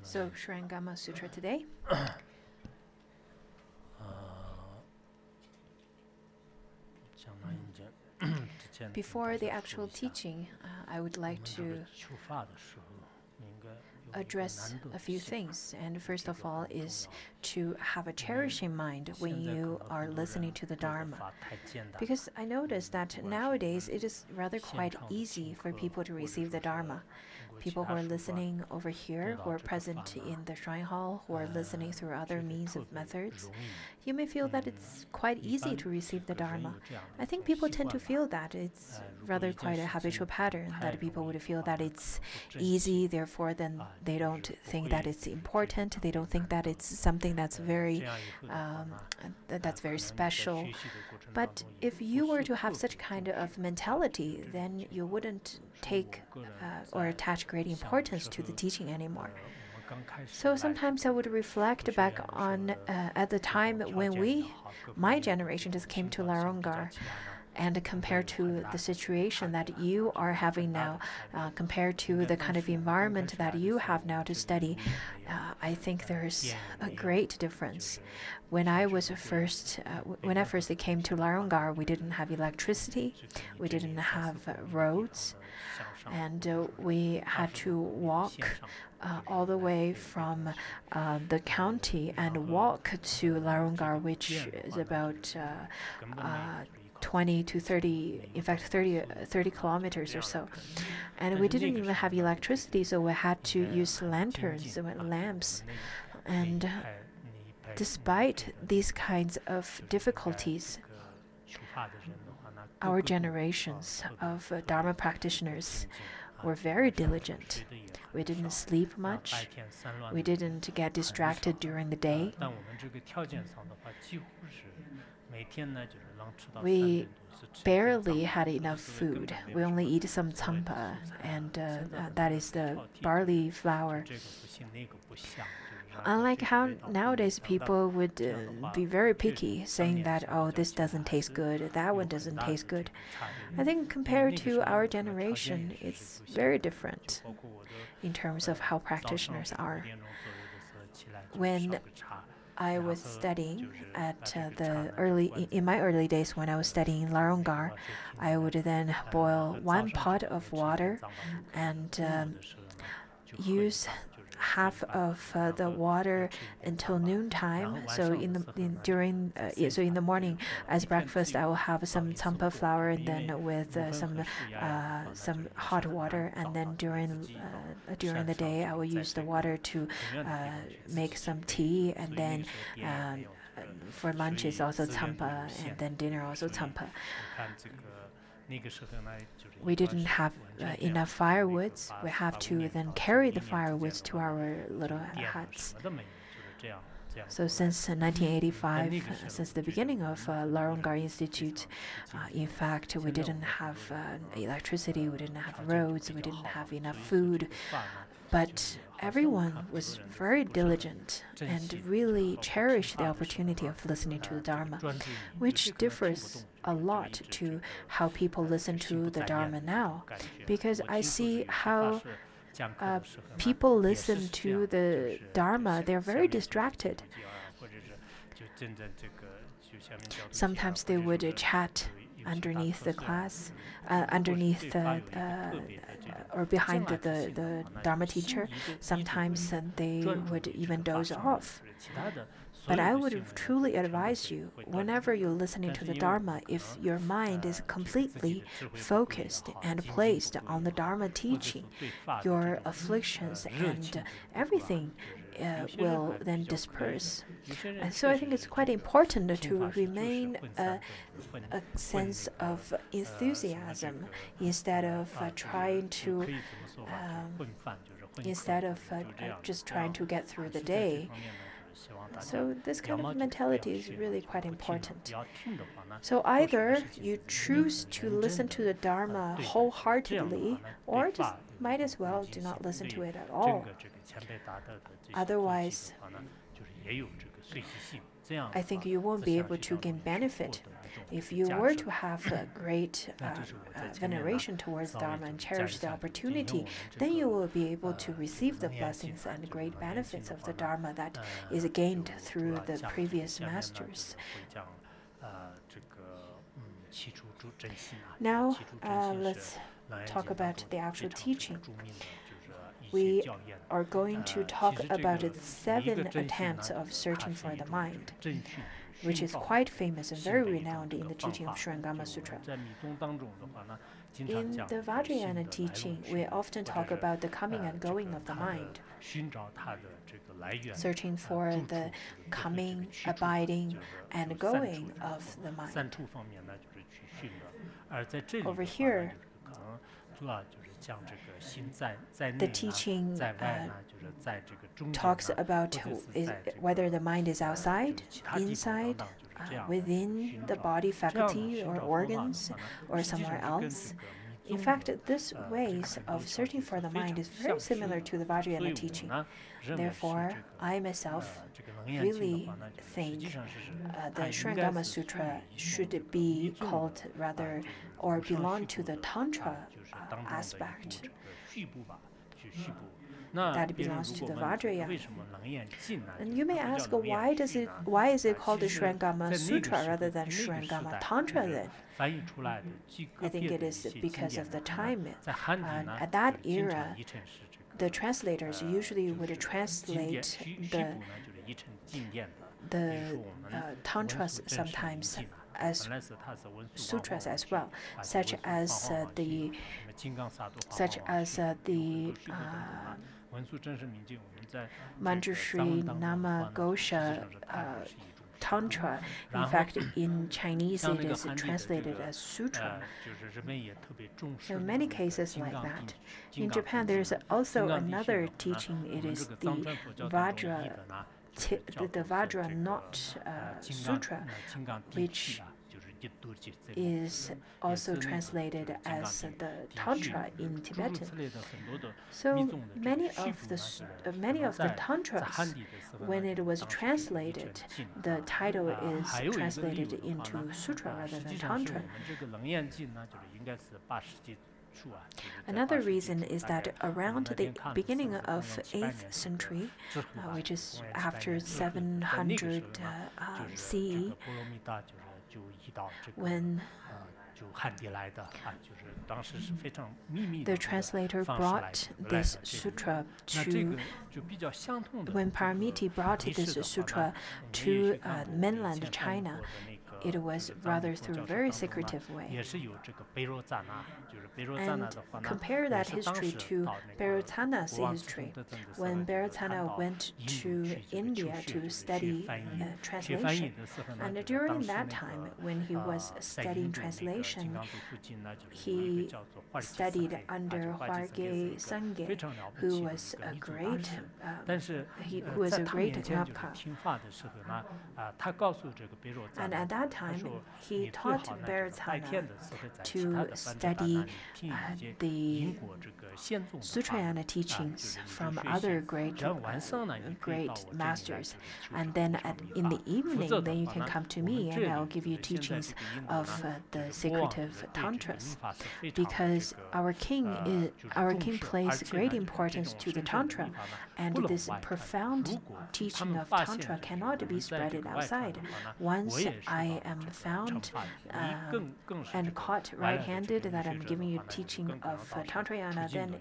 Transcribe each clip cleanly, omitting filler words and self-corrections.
So, Shrangama Sutra today. Before the actual teaching, I would like to address a few things. And first of all is to have a cherishing mind when you are listening to the Dharma. Because I noticed that nowadays it is rather quite easy for people to receive the Dharma. People who are listening over here, who are present in the shrine hall, who are listening through other means of methods, you may feel that it's quite easy to receive the Dharma. I think people tend to feel that it's rather quite a habitual pattern, that people would feel that it's easy, therefore then they don't think that it's important, they don't think that it's something that's very special. But if you were to have such kind of mentality, then you wouldn't take or attach great importance to the teaching anymore. So sometimes I would reflect back on at the time when my generation just came to Larongar, and compared to the situation that you are having now, compared to the kind of environment that you have now to study, I think there's a great difference. When I first came to Larongar, we didn't have electricity, we didn't have roads, and we had to walk all the way from the county and walk to Larongar, which is about 20 to 30, in fact 30 kilometers or so. And we didn't even have electricity, so we had to use lanterns and lamps. And despite these kinds of difficulties, our generations of Dharma practitioners were very diligent. We didn't sleep much. We didn't get distracted during the day. We barely had enough food. We only eat some tsampa, and that is the barley flour. Unlike how nowadays people would be very picky, saying that, oh, this doesn't taste good, that one doesn't taste good. I think compared to our generation, it's very different in terms of how practitioners are. When I was studying at in my early days when I was studying in Larongar, I would then boil 1 pot of water and use half of the water until noontime. So in the morning as breakfast, I will have some tsampa flour, and then with some hot water, and then during the day I will use the water to make some tea, and then for lunch is also tsampa, and then dinner also tsampa. We didn't have enough firewoods. We have to then carry the firewoods to our little huts. So since 1985, since the beginning of Larongar Institute, in fact, we didn't have electricity, we didn't have roads, we didn't have enough food. But everyone was very diligent and really cherished the opportunity of listening to the Dharma, which differs a lot to how people listen to the Dharma now. Because I see how people listen to the Dharma, they're very distracted. Sometimes they would chat underneath the class, or behind the Dharma teacher. Sometimes they would even doze off. But I would truly advise you, whenever you're listening to the Dharma, if your mind is completely focused and placed on the Dharma teaching, your afflictions and everything will then disperse. And so I think it's quite important to remain a sense of enthusiasm instead of just trying to get through the day. So this kind of mentality is really quite important. So either you choose to listen to the Dharma wholeheartedly, or just might as well do not listen to it at all. Otherwise, I think you won't be able to gain benefit. If you were to have a great veneration towards Dharma and cherish the opportunity, then you will be able to receive the blessings and great benefits of the Dharma that is gained through the previous masters. Now, let's talk about the actual teaching. We are going to talk about the 7 attempts of searching for the mind, which is quite famous and very renowned in the teaching of Shrangama Sutra. In the Vajrayana teaching, we often talk about the coming and going of the mind, searching for the coming, abiding, and going of the mind. Over here, the teaching talks about whether the mind is outside, inside, within the body faculty or organs, or somewhere else. In fact, this ways of searching for the mind is very similar to the Vajrayana teaching. Therefore, I myself really think the Shrangama Sutra should be called rather, or belong to the Tantra aspect that belongs to the Vajrayana. And you may ask, why is it called the Shrangama Sutra rather than Shrangama Tantra then? I think it is because of the time. At that era, the translators usually would translate the tantras sometimes as sutras as well, such as the Manjushri Nama Gosha Tantra. In fact, in Chinese it is translated as sutra. There are many cases like that. In Japan, there is also another teaching. It is the Vajra Not Sutra, which is also translated as the Tantra in Tibetan. So many of the Tantras, when it was translated, the title is translated into Sutra rather than Tantra. Another reason is that around the beginning of 8th century, which is after 700 CE, when the translator brought this sutra to, when Paramiti brought this sutra to mainland China, it was rather through a very secretive way. And compare that history to Bharatana's history. When Bharatana went to India to study translation, and during that time, when he was studying translation, he studied under Hwarge Sangye, who was a great Ngapka. And at that time, he taught Bharatana to study the Sutrayana teachings from other great masters. And then in the evening, then you can come to me and I'll give you teachings of the secretive tantras. Because our king places great importance to the tantra, and this profound teaching of tantra cannot be spread outside. Once I am found and caught right-handed that I'm giving you teaching of Tantrayana, then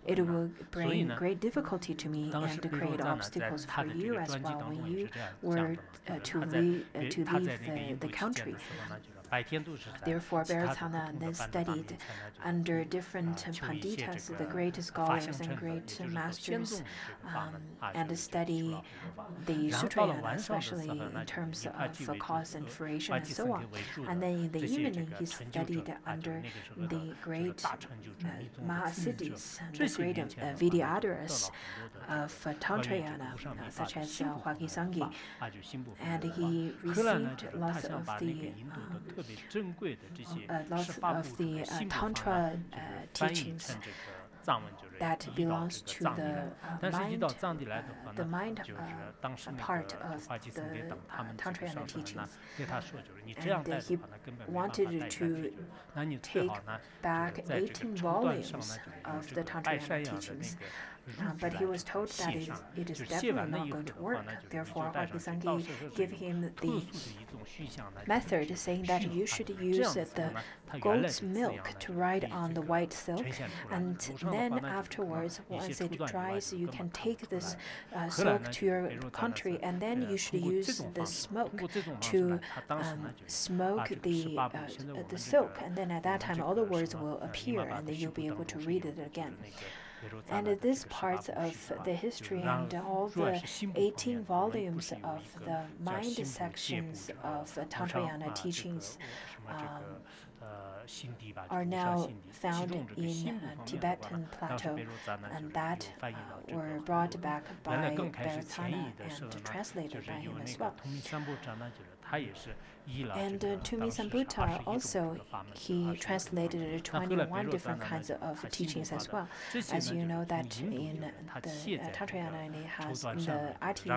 it will bring great difficulty to me and create obstacles for you as well when you were to leave the country. Therefore, Bharatana then studied under different panditas, the great scholars and great masters, and study the Sutrayana, especially in terms of cause and fruition and so on. And then in the evening, he studied under the great Mahasiddhis, the great Vidyadharas of Tantrayana, such as Hwagi and he received lots of the Tantra teachings that belongs to the mind part of the Tantrayana teachings. And he wanted to take back 18 volumes of the Tantrayana teachings. But he was told that it is definitely not going to work. Therefore, Hwagi gave him the method, saying that you should use the goat's milk to write on the white silk, and then afterwards, once it dries, you can take this silk to your country, and then you should use the smoke to smoke the silk, and then at that time all the words will appear, and then you'll be able to read it again. And this part of the history and all the 18 volumes of the mind sections of Tantrayana teachings are now found in Tibetan plateau, and that were brought back by Bharatana and translated by him as well. And Tumi Sambuddha also, he translated 21 different kinds of teachings as well. As you know that in the Tantrayana, it has the Ati,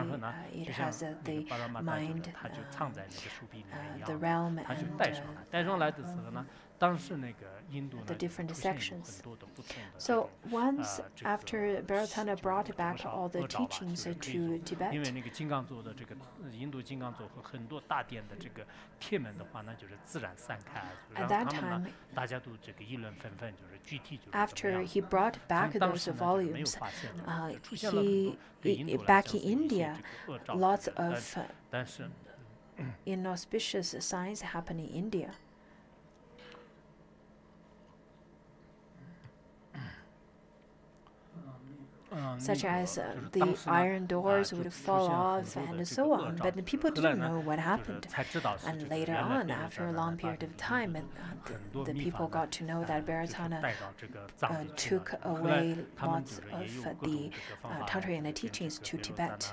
it has the mind, the realm, and the different sections. So once after Bharatana brought back all the teachings to Tibet, at that time, after he brought back those volumes, back in India, lots of inauspicious signs happen in India. Such as the iron doors would fall off and so on, but the people didn't know what happened. And later on, after a long period of time, the people got to know that Bharatana took away lots of the Tantrayana teachings to Tibet.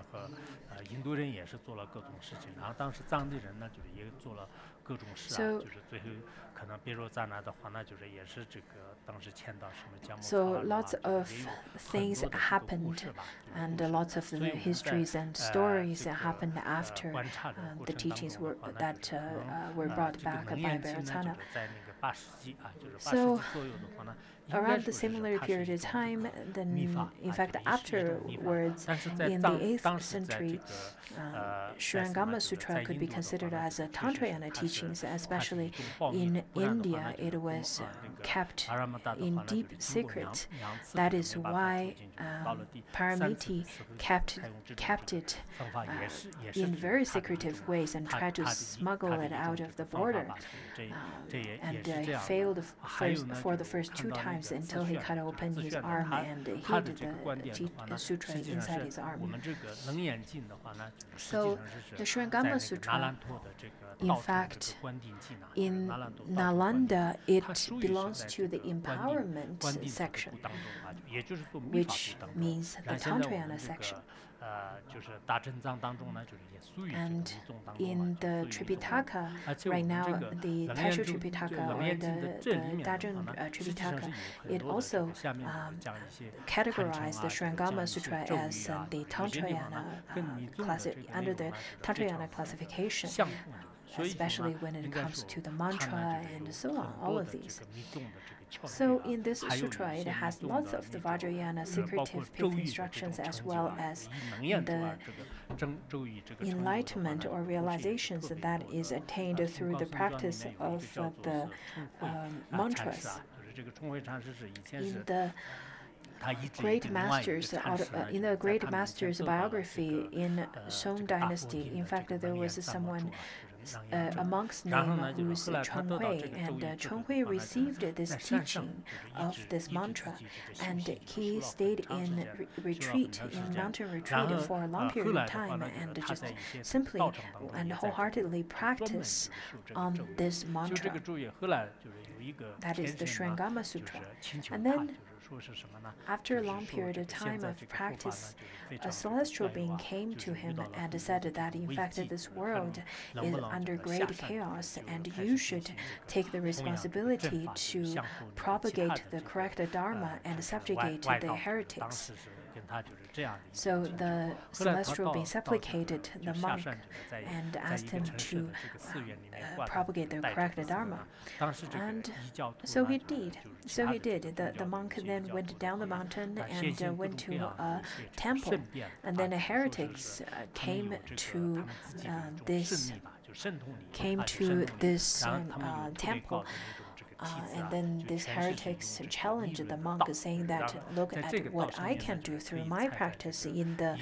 So lots of things happened, and lots of the histories and stories happened after the teachings were brought back by Bharatana. So around the similar period of time, then in fact afterwards, in the 8th century, Shrangama Sutra could be considered as a Tantrayana teachings, especially in India. It was kept in deep secret. That is why Paramiti kept it in very secretive ways and tried to smuggle it out of the border, and failed for the first 2 times until he cut open his arm and hid the sutra inside his arm. So the Shrangama Sutra, in fact, in Nalanda, it belongs to the empowerment section, which means the Tantrayana section. And in the Tripitaka, right now, the Taisho Tripitaka or the Dajang Tripitaka, it also categorized the Shrangama Sutra as the Tantrayana under the Tantrayana classification, especially when it comes to the mantra and so on, all of these. So in this sutra, it has lots of the Vajrayana secretive pith instructions, as well as the enlightenment or realizations that is attained through the practice of the mantras. In the great masters, in the great master's biography in Song Dynasty, in fact, there was someone a monk's name who's Cheng Hui, and Cheng Hui received this teaching of this mantra, and he stayed in retreat, in mountain retreat for a long period of time, and just simply and wholeheartedly practice on this mantra. That is the Shrengama Sutra. And then, after a long period of time of practice, a celestial being came to him and said that in fact this world is under great chaos, and you should take the responsibility to propagate the correct Dharma and subjugate the heretics. So the celestial being supplicated the monk and asked him to propagate the correct Dharma. And so he did. The monk then went down the mountain and went to a temple. And then the heretics came to this temple. And then these heretics challenged the monk, saying that, look at what I can do through my practice in the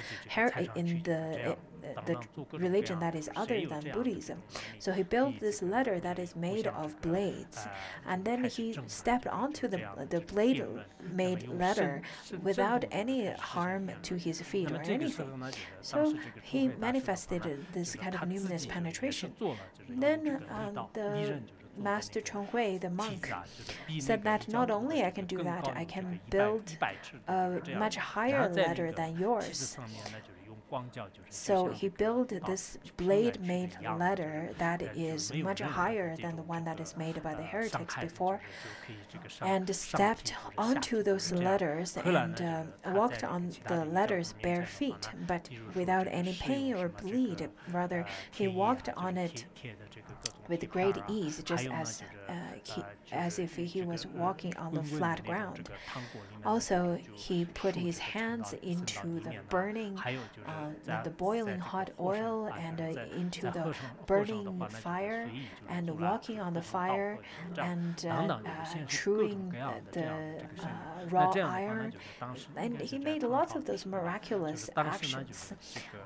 religion that is other than Buddhism. So he built this ladder that is made of blades, and then he stepped onto the blade-made ladder without any harm to his feet or anything. So he manifested this kind of numinous penetration. Then the Master Cheng Hui, the monk, said that not only I can do that, I can build a much higher ladder than yours. So he built this blade-made ladder that is much higher than the one that is made by the heretics before, and stepped onto those ladders and walked on the ladders bare feet, but without any pain or bleed. Rather, he walked on it with great ease, just as if he was walking on the flat ground. Also, he put his hands into the burning, the boiling hot oil and into the burning fire, and walking on the fire and chewing the raw iron. And he made lots of those miraculous actions,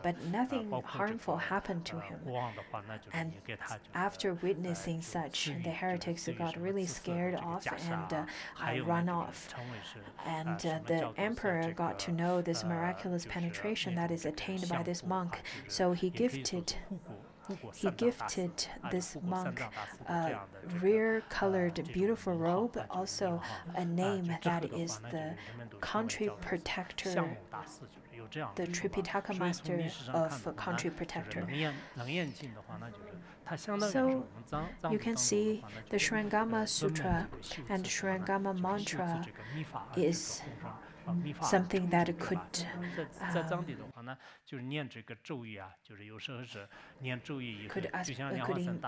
but nothing harmful happened to him. And after witnessing such, the heretics got really scared off and run off. And the emperor got to know this miraculous penetration that is attained by this monk, so he gifted this monk a rare-colored, beautiful robe, also a name that is the country protector, the Tripitaka master of country protector. So you can see the Shrengama Sutra and Shrengama mantra is something that could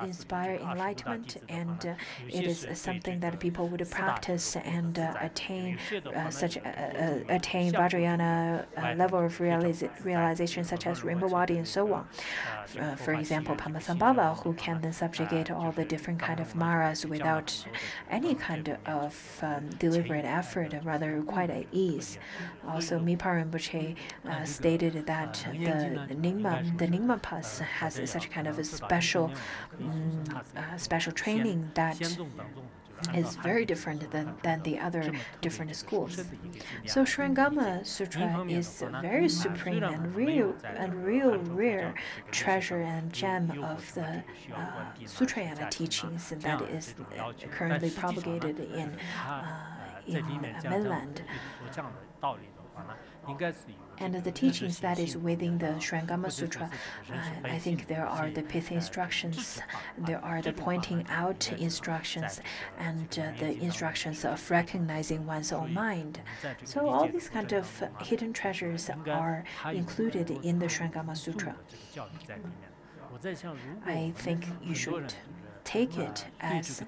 inspire enlightenment, and it is something that people would practice and attain Vajrayana level of realization, such as Rinpoche and so on. For example, Padmasambhava, who can then subjugate all the different kind of maras without any kind of deliberate effort, rather quite at ease. Also, Mipa Rinpoche stated that the Nyingma Pass has such kind of a special training that is very different than the other different schools. So Shrengama Sutra is a very supreme and real rare treasure and gem of the Sutrayana teachings that is currently propagated in mainland. And the teachings that is within the Shrengama Sutra, I think there are the pith instructions, there are the pointing out instructions, and the instructions of recognizing one's own mind. So all these kind of hidden treasures are included in the Shrengama Sutra. I think you should take it as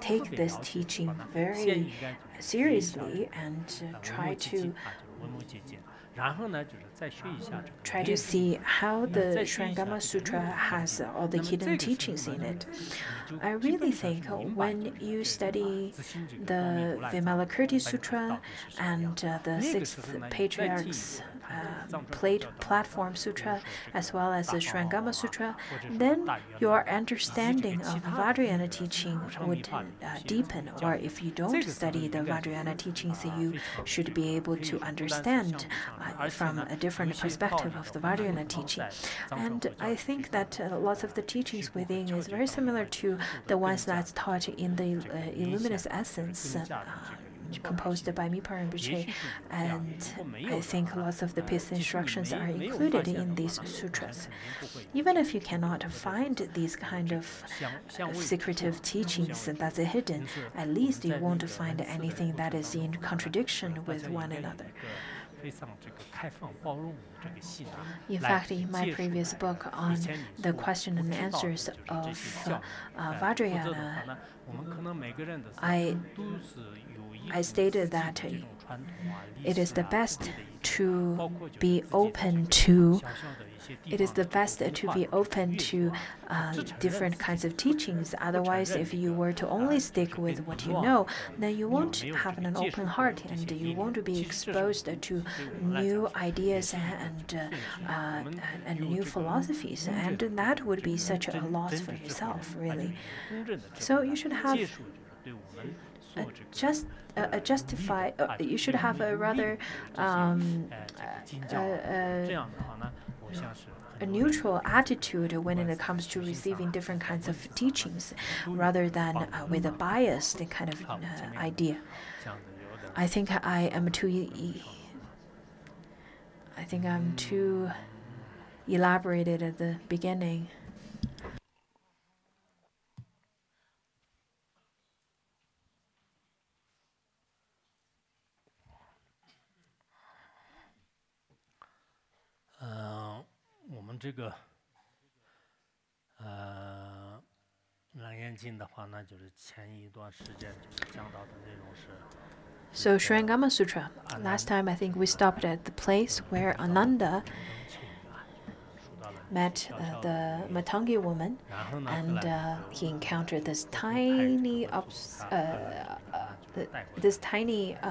take this teaching very seriously and try to see how the Shrengama Sutra has all the hidden teachings in it. I really think when you study the Vimalakirti Sutra and the sixth patriarch's Plate Platform Sutra as well as the Shrangama Sutra, then your understanding of the Vajrayana teaching would deepen. Or if you don't study the Vajrayana teachings, you should be able to understand from a different perspective of the Vajrayana teaching. And I think that lots of the teachings within is very similar to the ones that's taught in the Illuminous Essence composed by Mipa Rinpoche, and I think lots of the peace instructions are included in these sutras. Even if you cannot find these kind of secretive teachings that's hidden, at least you won't find anything that is in contradiction with one another. In fact, in my previous book on the question and answers of Vajrayana, I stated that it is the best to be open to different kinds of teachings. Otherwise, if you were to only stick with what you know, then you won't have an open heart and you won't be exposed to new ideas and new philosophies, and that would be such a loss for yourself, really. So you should have you should have a rather a neutral attitude when it comes to receiving different kinds of teachings, rather than with a biased kind of idea. I think I'm too elaborated at the beginning. So Shrangama Sutra. Last time I think we stopped at the place where Ananda met the Matangi woman, and he encountered this tiny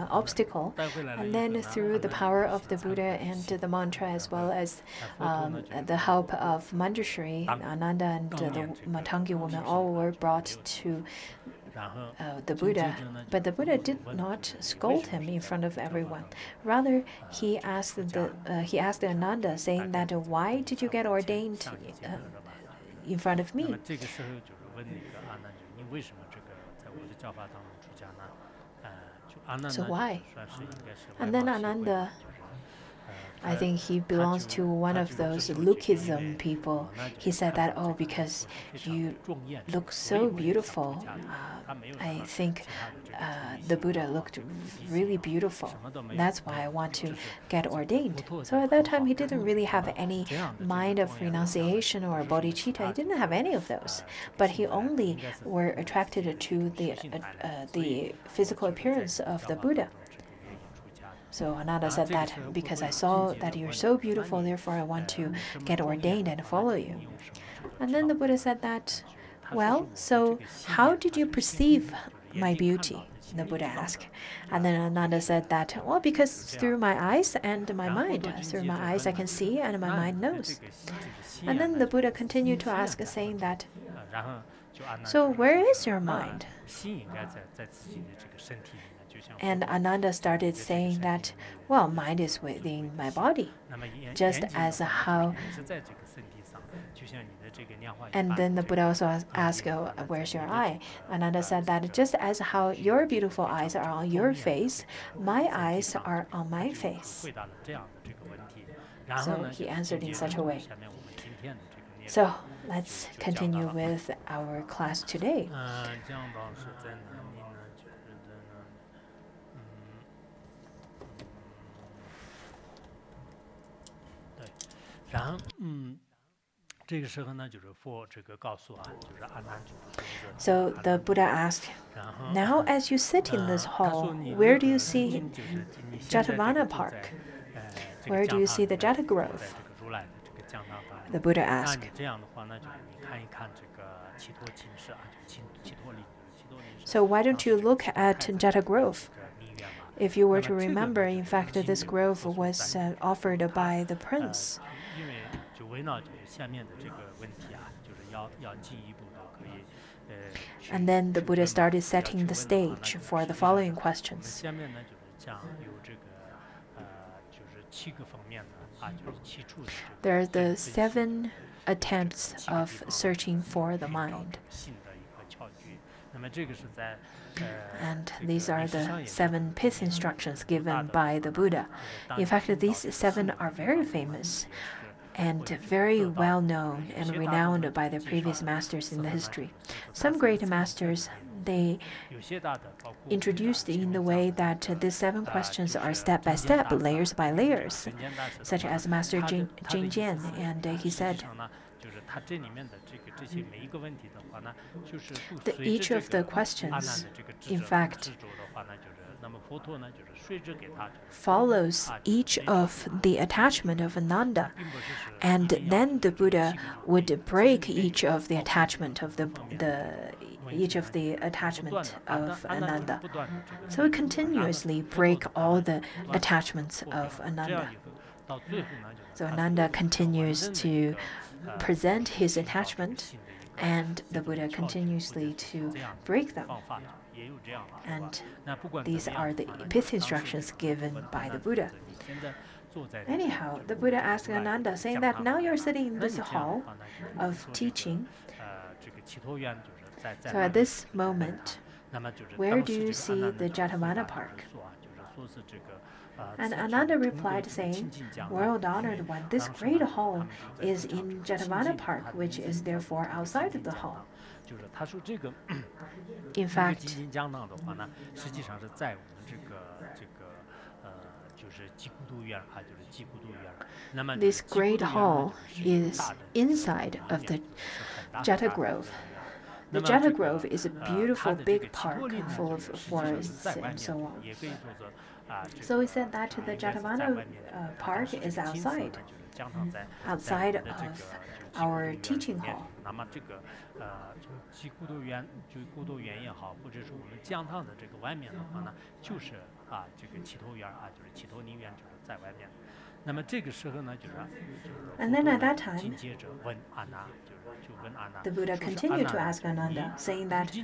obstacle, and then through the power of the Buddha and the mantra, as well as the help of Manjushri, Ananda and the Matangi woman all were brought to the Buddha. But the Buddha did not scold him in front of everyone. Rather, he asked Ananda, saying that, why did you get ordained in front of me? So why? And then Ananda, I think he belongs to one of those lookism people. He said that, oh, because you look so beautiful, I think the Buddha looked really beautiful. That's why I want to get ordained. So at that time, he didn't really have any mind of renunciation or bodhicitta. He didn't have any of those. But he only were attracted to the physical appearance of the Buddha. So Ananda said that, because I saw that you're so beautiful, therefore I want to get ordained and follow you. And then the Buddha said that, well, so how did you perceive my beauty? The Buddha asked. And then Ananda said that, well, because through my eyes and my mind. Through my eyes I can see and my mind knows. And then the Buddha continued to ask, saying that, so where is your mind? And Ananda started saying that, well, mind is within my body, just as how. And then the Buddha also asked, oh, where's your eye? Ananda said that just as how your beautiful eyes are on your face, my eyes are on my face. So he answered in such a way. So let's continue with our class today. So the Buddha asked, now as you sit in this hall, where do you see Jetavana Park? Where do you see the Jeta Grove? The Buddha asked. So why don't you look at Jeta Grove? If you were to remember, in fact, this grove was offered by the prince. And then the Buddha started setting the stage for the following questions. There are the 7 attempts of searching for the mind. And these are the 7 pith instructions given by the Buddha. In fact, these 7 are very famous and very well known and renowned by the previous masters in the history. Some great masters, they introduced in the way that these 7 questions are step by step, layers by layers, such as Master Jin Jian, and he said, each of the questions, in fact, follows each of the attachment of Ananda, and then the Buddha would break each of the attachment of Ananda. So we continuously break all the attachments of Ananda. So Ananda continues to present his attachment, and the Buddha continuously to break them. And these are the pith instructions given by the Buddha. Anyhow, the Buddha asked Ananda, saying that now you're sitting in this hall of teaching. So at this moment, where do you see the Jetavana Park? And Ananda replied, saying, World honored one, this great hall is in Jetavana Park, which is therefore outside of the hall. In fact, this great hall is inside of the Jeta Grove. The Jeta Grove is a beautiful big park full of forests and so on. So we said that the Jetavana Park is outside of our teaching hall. And then at that time, the Buddha continued to ask Ananda, saying that,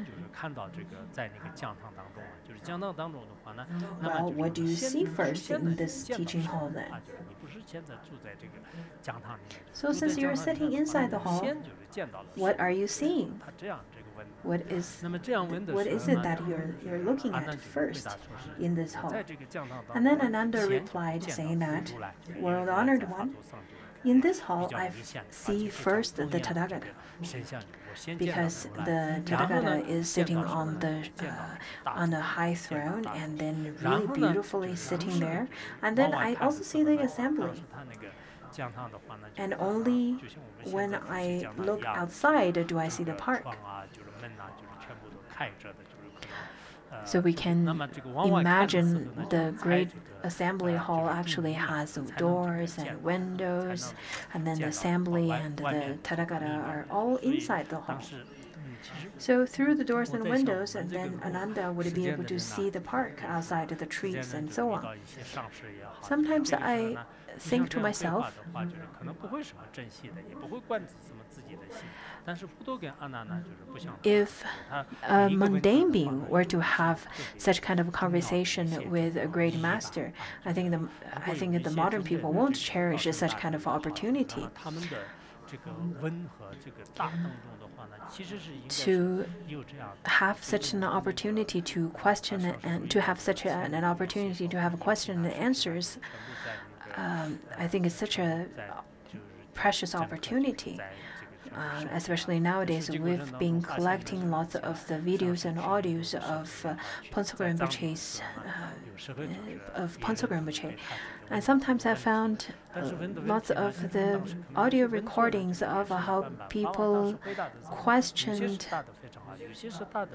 well, what do you see first in this teaching hall then? So since you're sitting inside the hall, what are you seeing? What is it that you're looking at first in this hall? And then Ananda replied, saying that, World honored one, in this hall I see first the Tathagata, because the Tathagata is sitting on a high throne and then really beautifully sitting there. And then I also see the assembly. And only when I look outside do I see the park. So we can imagine the great assembly hall actually has doors and windows, and then the assembly and the Tathagata are all inside the hall. So through the doors and windows, and then Ananda would be able to see the park outside of the trees and so on. Sometimes I think to myself, if a mundane being were to have such kind of conversation with a great master, I think the modern people won't cherish such kind of opportunity. To have such an opportunity to question and to have such an opportunity to have question and answers, I think it's such a precious opportunity. Especially nowadays, we've been collecting lots of the videos and audios of Phuntsogul Rinpoche, and sometimes I found lots of the audio recordings of how people questioned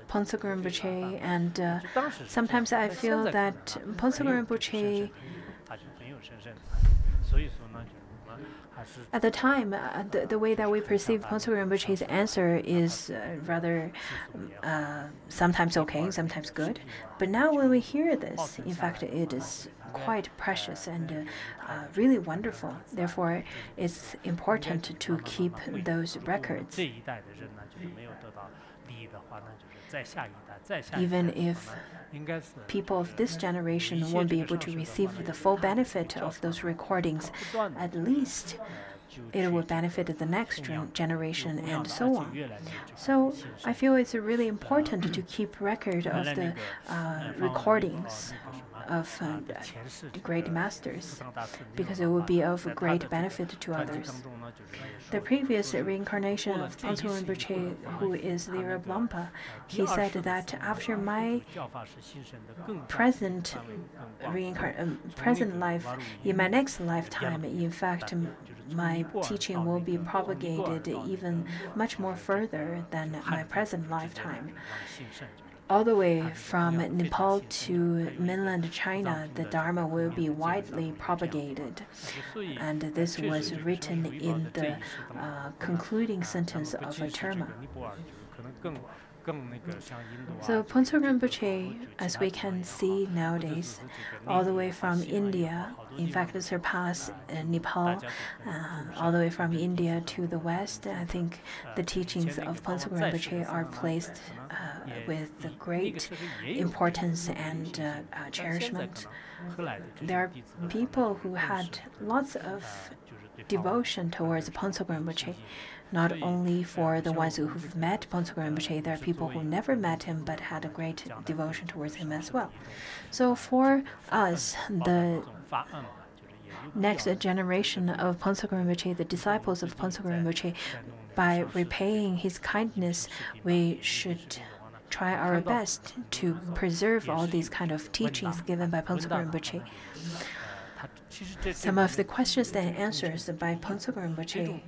Phuntsogul Rinpoche, and sometimes I feel that Phuntsogul Rinpoche At the time, the way that we perceive Ponso Rinpoche's answer is rather sometimes okay, sometimes good. But now when we hear this, in fact, it is quite precious and really wonderful. Therefore, it's important to keep those records. Even if people of this generation won't be able to receive the full benefit of those recordings, at least it will benefit the next generation and so on. So I feel it's really important to keep record of the recordings of great masters, because it will be of great benefit to others. The previous reincarnation of Ponso Rinpoche, who is the Lampa, he said that after my present life, in my next lifetime, in fact, my teaching will be propagated even much more further than my present lifetime. All the way from Nepal to mainland China, the Dharma will be widely propagated. And this was written in the concluding sentence of a terma. So Ponso Rinpoche, as we can see nowadays, all the way from India, in fact, surpass Nepal, all the way from India to the West. I think the teachings of Ponso Rinpoche are placed with great importance and cherishment. There are people who had lots of devotion towards Ponso Rinpoche. Not only for the ones who've met Ponso Rinpoche, there are people who never met him but had a great devotion towards him as well. So for us, the next generation of Ponso Rinpoche, the disciples of Ponso Rinpoche, by repaying his kindness, we should try our best to preserve all these kind of teachings given by Ponso Rinpoche. Some of the questions and answers by Ponso Rinpoche,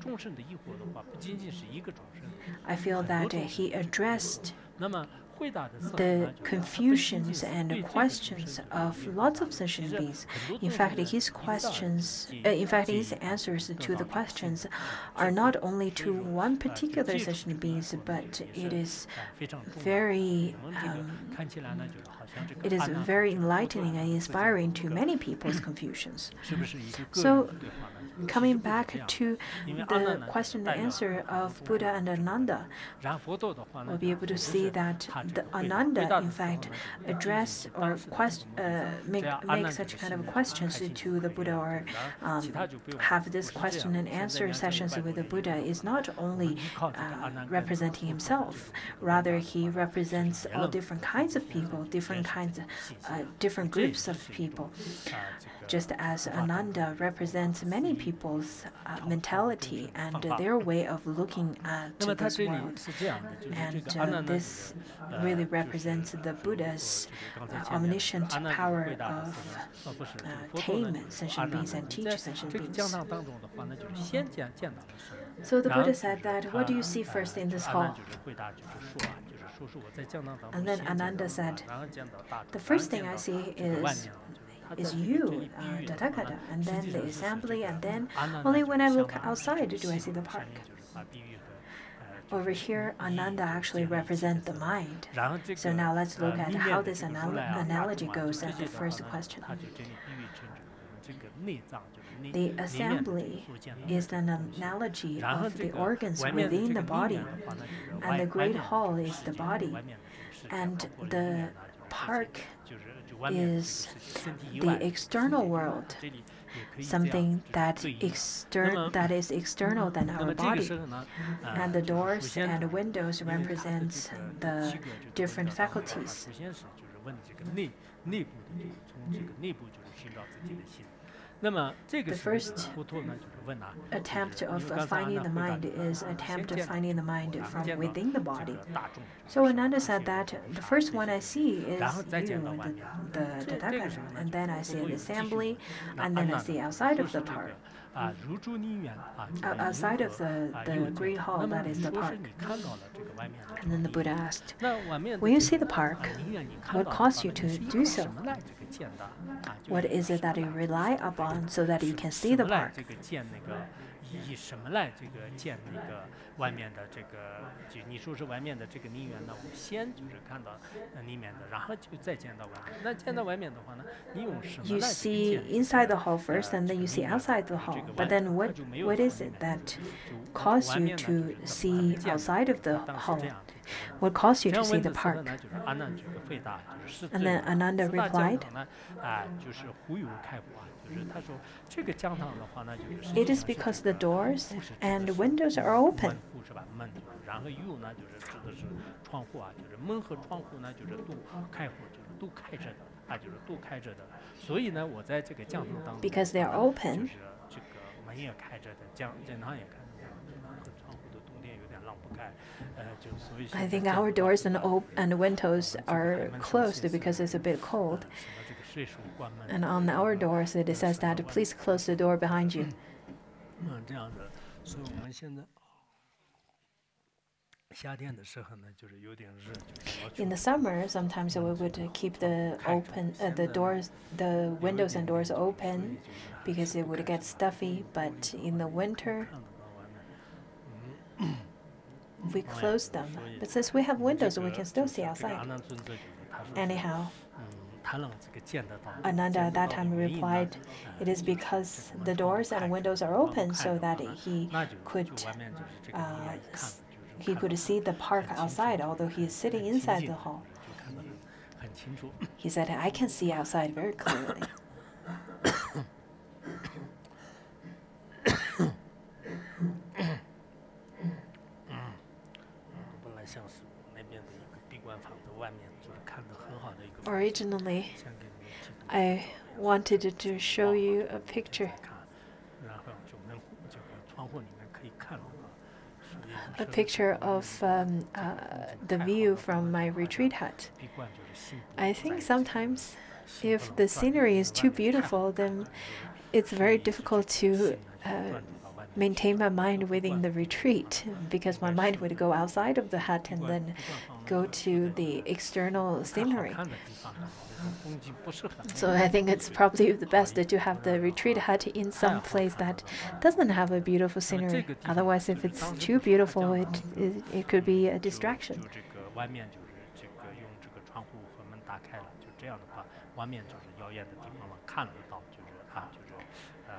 I feel that he addressed the confusions and questions of lots of sentient beings. In fact, his answers to the questions are not only to one particular sentient beings, but it is very enlightening and inspiring to many people's confusions. So, coming back to the question and answer of Buddha and Ananda, we'll be able to see that the Ananda, in fact, address or make such kind of questions to the Buddha, or have this question and answer sessions with the Buddha, is not only representing himself. Rather, he represents all different kinds of people, different groups of people. Just as Ananda represents many people's mentality and their way of looking at this world. And this really represents the Buddha's omniscient power of tame sentient beings and teach sentient beings. So the Buddha said that, what do you see first in this hall? And then Ananda said, the first thing I see is you, Tathagata, and then the assembly, and then only when I look outside do I see the park. Over here, Ananda actually represents the mind. So now let's look at how this analogy goes at the first question. The assembly is an analogy of the organs within the body, and the great hall is the body, and the park is the external world, something that is external than our body. And the doors and windows represent the different faculties. The first attempt of finding the mind is attempt of finding the mind from within the body. So Ananda said that the first one I see is you, the Tathagata, and then I see the assembly, and then I see outside of the park. Outside of the great hall, that is the park. And then the Buddha asked, when you see the park, what caused you to do so? What is it that you rely upon so that you can see the park? 以什么来这个建那个外面的这个，就你说是外面的这个陵园呢？我们先就是看到里面的，然后就再建到外面。那建到外面的话呢，你用什么 You 来 see 建 inside the hall first, and then you see outside the hall. But then what is it that caused you to see outside of the hall? What caused you to see the park? 就是阿难这个回答，就是是 And then Ananda 四大 replied, 教堂呢，就是忽悠开火啊，就是他说这个教堂的话呢，就是 It is because the doors and windows are open. 门户是吧？门就是，然后右呢就是指的是窗户啊，就是门和窗户呢就是都开火，就是都开着的啊，就是都开着的。所以呢，我在这个教堂当中 Because they are open. 就是这个门也开着的，教堂也开着的，门和窗户的冬天有点让不开，就所以。I think our doors and windows are closed because it's a bit cold. 这个随手关门。And on our doors, it says that please close the door behind you. 这样的，所以我们现在夏天的时候呢，就是有点热，就是要 In the summer, sometimes we would keep the doors, the windows and doors open because it would get stuffy. But in the winter, 看得到外面。 we close them. But since we have windows, we can still see 阿 outside. 难尊者就是他说， Anyhow, 他让这个见得到。 Ananda at that time replied, "It is because the doors and windows are open so that he 那就 could 外面就是这个你来看，就是 he could see the park outside, although he is sitting inside the hall." 就看得很清楚。 He said, "I can see outside very clearly." 本来像是那边的一个闭关坊的外面，就是看得很好的一个。 Originally, 想给你们提供 I wanted to show you a picture, 看，然后就门户这个窗户里面可以看到啊，所以 a picture of the view from my retreat hut. 闭关就是心不 I think sometimes if the scenery is too beautiful, then it's very difficult to maintain my mind within the retreat because my mind would go outside of the hut and then go to the external 好 scenery. 看的地方，风景不是很 So I think it's probably the best to have the retreat hut in some place that doesn't have a beautiful scenery. Otherwise, if it's too beautiful, it could be a distraction. 就这个外面就是这个用这个窗户和门打开了，就这样的话，外面就是遥远的地方嘛，看得到，就是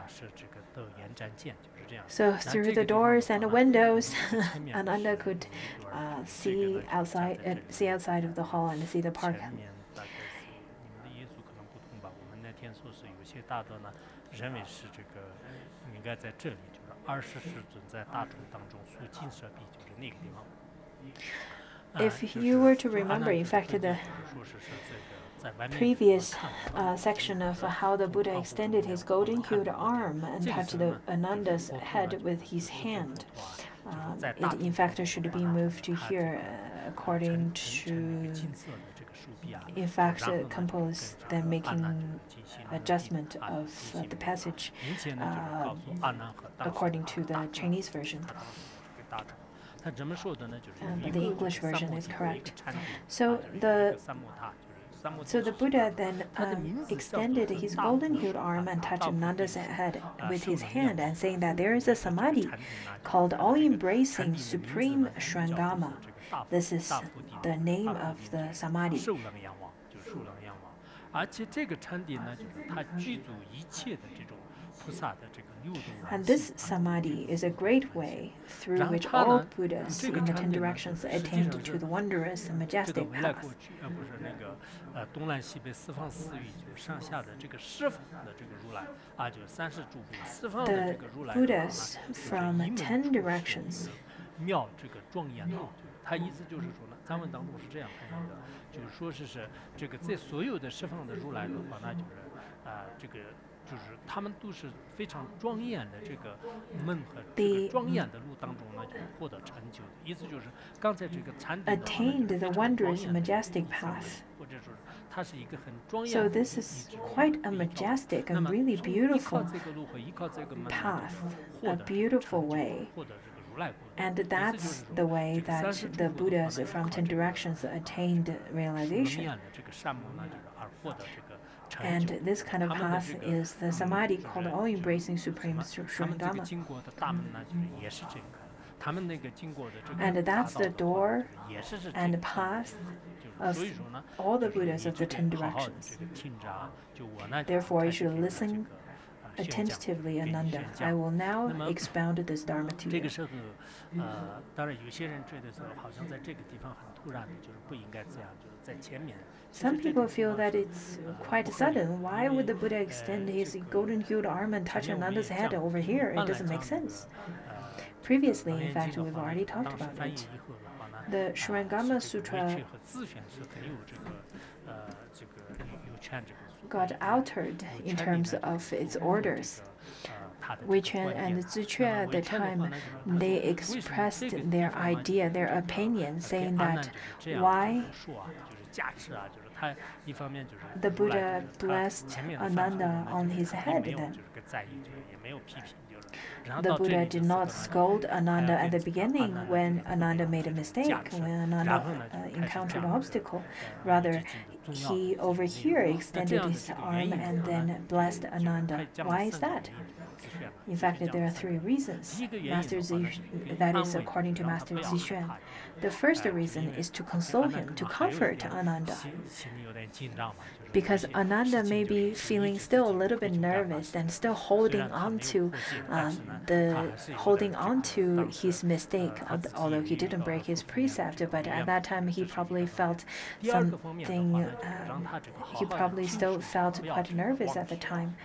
是这个的延展线，就是这样。 So through the doors and the windows, Ananda could see outside of the hall and see the park. 前面大概是你们的因素可能不同吧。我们那天说是有些大德呢，认为是这个应该在这里，就是20世尊在大众当中所进舍壁，就是那个地方。 If you were to remember, in fact, the 说是这个在外面 previous section of how the Buddha extended his golden hued arm and touched the Ananda's head with his hand. It in fact should be moved to here according to, 金色的这个手臂啊， in fact, compose then making adjustment of the passage 明显的就是告诉阿难和当时 according to the Chinese version. 给大众。他怎么说的呢？就是有 But 一 the 个 English 三 version 摩 is 地有一 correct. 个禅定 So 就是一 the 个三摩他，就是三摩地 So the 是 Buddha then extended his golden hued arm and touched Ananda's head with his hand and saying that there is a samadhi called all-embracing supreme Shrangama. This is the name of the samadhi. 受能仰望，就是受能仰望。而且这个禅定呢，就是它具足一切的这种菩萨的这个流动啊。 And this samadhi is a great way through which all Buddhas in the 10 directions attained to the wondrous and 这个 majestic 未来过 path. 去，不是那个东南西北四方四域，就是上下的这个十方的这个如来啊，就是三世诸部四方的 The 这个如来 Buddhas from 10 directions 妙这个庄严道，他意思就是说呢，咱们当中是这样翻译的，就是说是这个在所有的十方的如来的话，那就是这个就是他们都是非常庄严的这个门和这个庄严的路当中呢，就是获得成就的。意思就是刚才这个禅定 attained the wondrous majestic path. 或者说它是一个很庄严 So 的 this is quite a majestic and really 依靠 beautiful 这个路和依靠这个门 path, 获 a 得 beautiful way. 获得这个如来果。 And that's the way that the Buddhas from 10 directions attained 能 realization. 验的这个善梦呢，就是而获得这个 And this kind of path is the samadhi called all-embracing supreme Shrindama. And that's the door and path of all the Buddhas of the 10 directions. Therefore, you should listen attentively, Ananda. I will now expound this Dharma to you. Some people feel that it's quite sudden. Why would the Buddha extend his golden hued arm and touch Ananda's head over here? It doesn't make sense. Previously, in fact, we've already talked about it. The Shrangama Sutra got altered in terms of its orders. Wei Quan and Zi Quan at the time, they expressed their idea, their opinion, saying that why the Buddha blessed Ananda on his head then. The Buddha did not scold Ananda at the beginning when Ananda made a mistake, when Ananda encountered an obstacle. Rather, he over here extended his arm and then blessed Ananda. Why is that? In fact, there are 3 reasons. That is according to Master Zixuan. The first reason is to console him, to comfort Ananda. Because Ananda may be feeling still a little bit nervous and still holding on to his mistake, although he didn't break his precept. But at that time, he probably felt something. He probably still felt quite nervous at the time.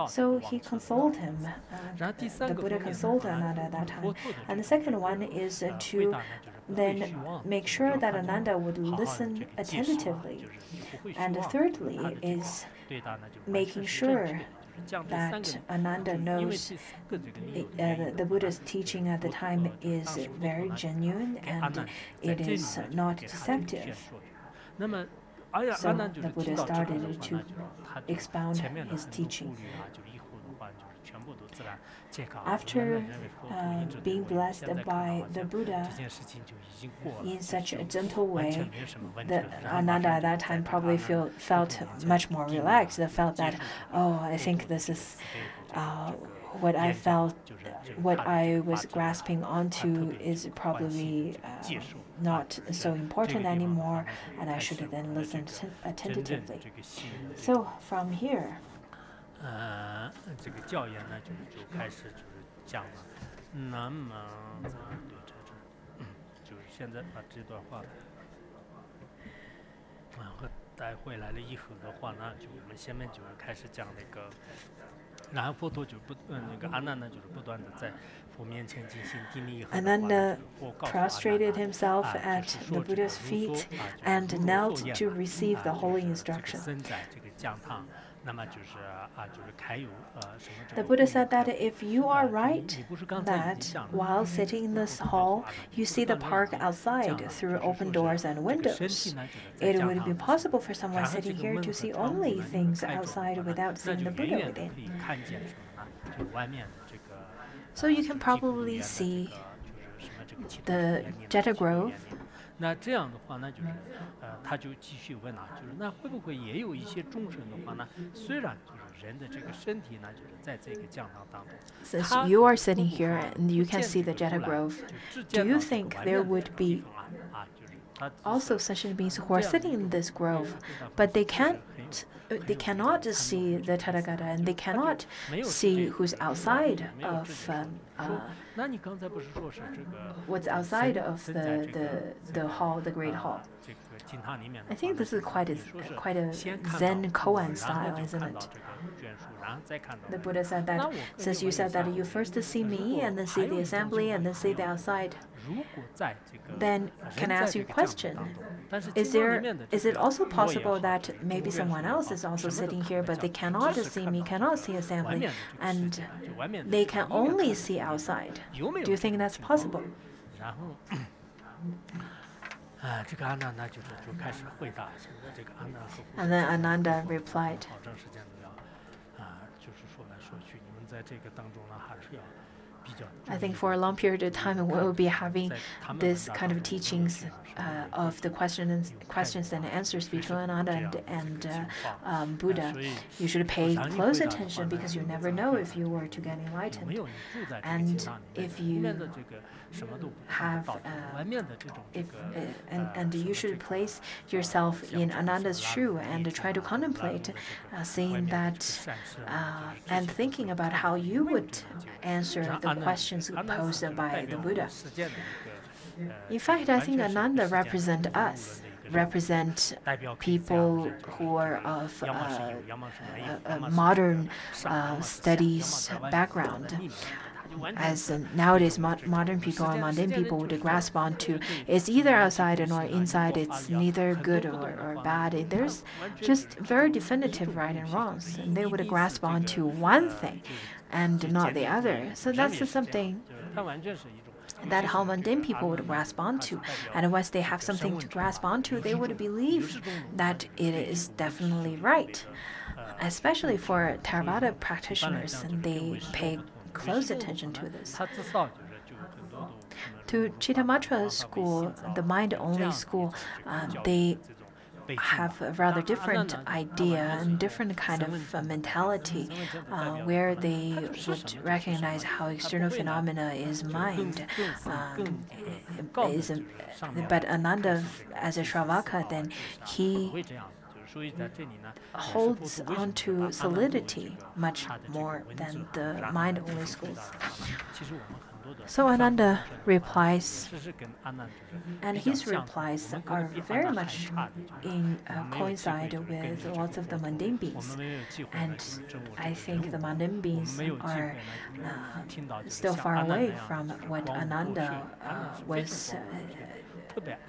So he consoled him. The Buddha consoled Ananda at that time. And the second one is to then make sure that Ananda would listen attentively. And thirdly is making sure that Ananda knows the Buddha's teaching at the time is very genuine and it is not deceptive. So the Buddha started to expound his teaching. After being blessed by the Buddha in such a gentle way, Ananda at that time probably felt much more relaxed. Felt that, oh, I think this is what I felt, what I was grasping onto is probably not so important anymore, and I should then listen attentively. So from here, 这个教言呢，就开始讲了，南无对这，就是现在把这段话，和带回来了以后的话呢，就我们下面就开始讲那个，然后佛陀就那个阿难呢，就是不断的在佛面前进行顶礼和。Ananda prostrated himself at the Buddha's feet and knelt to receive the holy instruction. The Buddha said that if you are right, that while sitting in this hall, you see the park outside through open doors and windows, it would be possible for someone sitting here to see only things outside without seeing the Buddha within. So you can probably see the Jetta Grove. 那这样的话呢，就是他就继续问啊，就是那会不会也有一些众生的话呢？虽然就是人的这个身体呢，就是在这个讲堂当中。Since you are sitting here and you can see the Jetta Grove, do you think there would be also sentient beings who are sitting in this grove, but they cannot see the Tathagata and they cannot see who's outside of what's outside of the hall, the great hall. I think this is quite a Zen koan style, isn't it? The Buddha said that since you said that you first see me and then see the assembly and then see the outside, then can I ask you a question? Is it also possible that maybe someone else is also sitting here, but they cannot see me, cannot see assembly, and they can only see outside? Do you think that's possible? And then Ananda replied, I think for a long period of time, we will be having this kind of teachings of the questions and answers between Ananda and Buddha. You should pay close attention because you never know if you were to get enlightened. And if you have, and you should place yourself in Ananda's shoe and try to contemplate, seeing that and thinking about how you would answer the questions posed by the Buddha. In fact, I think Ananda represent us, represent people who are of modern studies background. As nowadays modern people or mundane people would grasp onto, it's either outside or inside, it's neither good or bad. There's just very definitive right and wrongs, and they would grasp onto one thing and not the other. So that's something that how mundane people would grasp onto. And once they have something to grasp onto, they would believe that it is definitely right. Especially for Theravada practitioners, and they pay close attention to this. To Chittamatra school, the mind-only school, they have a rather different idea and different kind of mentality, where they would recognize how external phenomena is mind. But Ananda, as a Shravaka, then he holds on to solidity much more than the mind-only schools. So Ananda replies, and his replies are very much coincide with lots of the mundane beings. And I think the mundane beings are still far away from what Ananda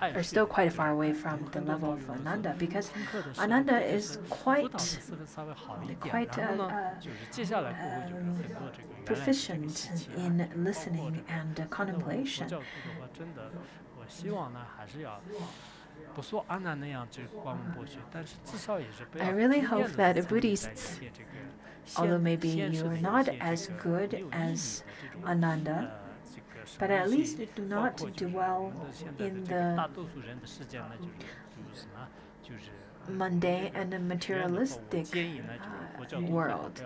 are still quite far away from the level of Ananda, because Ananda is quite proficient in listening and contemplation. I really hope that Buddhists, although maybe you're not as good as Ananda, but at least do not dwell in the mundane and materialistic world.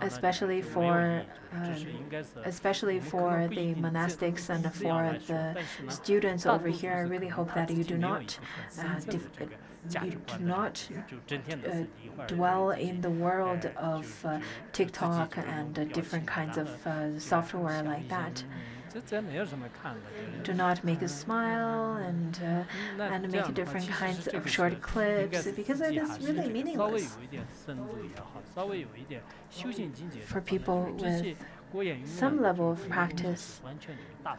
Especially for the monastics and for the students over here, I really hope that you do not dwell in the world of TikTok and different kinds of software like that. Do not make a smile and make different kinds of short clips, because it is really meaningless. For people with some level of practice,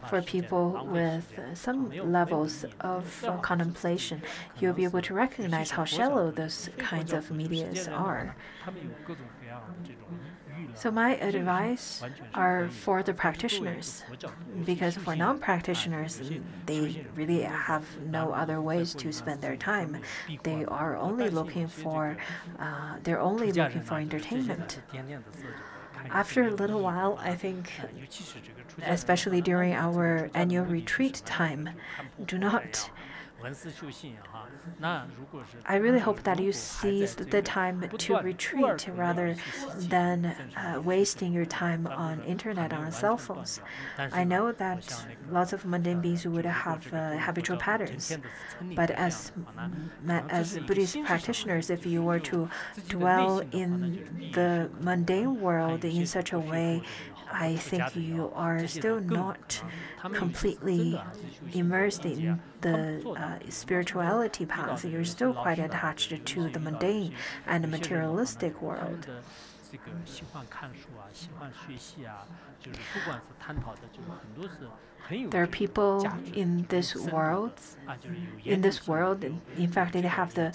for people with some levels of contemplation, you'll be able to recognize how shallow those kinds of medias are. So my advice are for the practitioners, because for non-practitioners, they really have no other ways to spend their time. They are only looking for, entertainment. After a little while, I think, especially during our annual retreat time, I really hope that you seize the time to retreat rather than wasting your time on internet, on cell phones. I know that lots of mundane beings would have habitual patterns, but as Buddhist practitioners, if you were to dwell in the mundane world in such a way, I think you are still not completely immersed in the spirituality path. You're still quite attached to the mundane and materialistic world. There are people in this world. In fact, they have the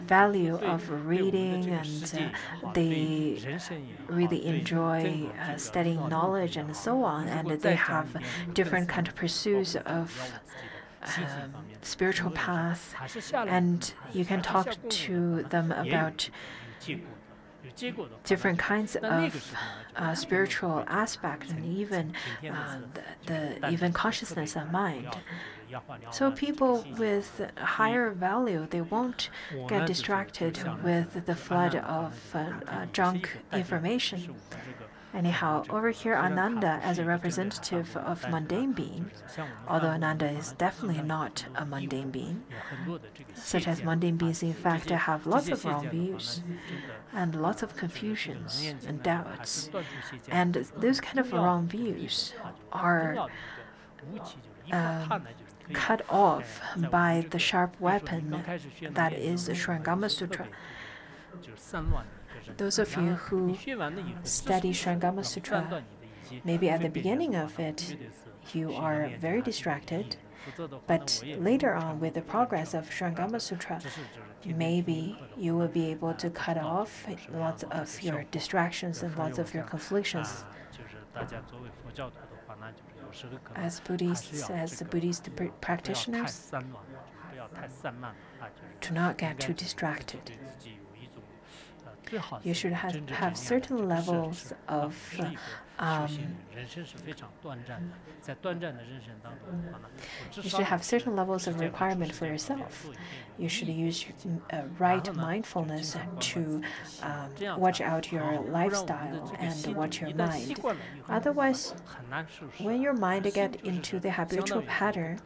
value of reading, and they really enjoy studying knowledge and so on. And they have different kind of pursuits of spiritual path, and you can talk to them about different kinds of spiritual aspect and even even consciousness of mind. So people with higher value, they won't get distracted with the flood of junk information. Anyhow, over here, Ananda as a representative of mundane being, although Ananda is definitely not a mundane being, such as mundane beings in fact have lots of wrong views and lots of confusions and doubts. And those kind of wrong views are cut off by the sharp weapon that is the Shrangama Sutra. Those of you who study Shrangama Sutra, maybe at the beginning of it, you are very distracted, but later on, with the progress of Shrangama Sutra, maybe you will be able to cut off lots of your distractions and lots of your conflictions. As Buddhists, as Buddhist practitioners, do not get too distracted. You should have certain levels of you should have certain levels of requirement for yourself. You should use right mindfulness to watch out your lifestyle and watch your mind. Otherwise, when your mind gets into the habitual pattern,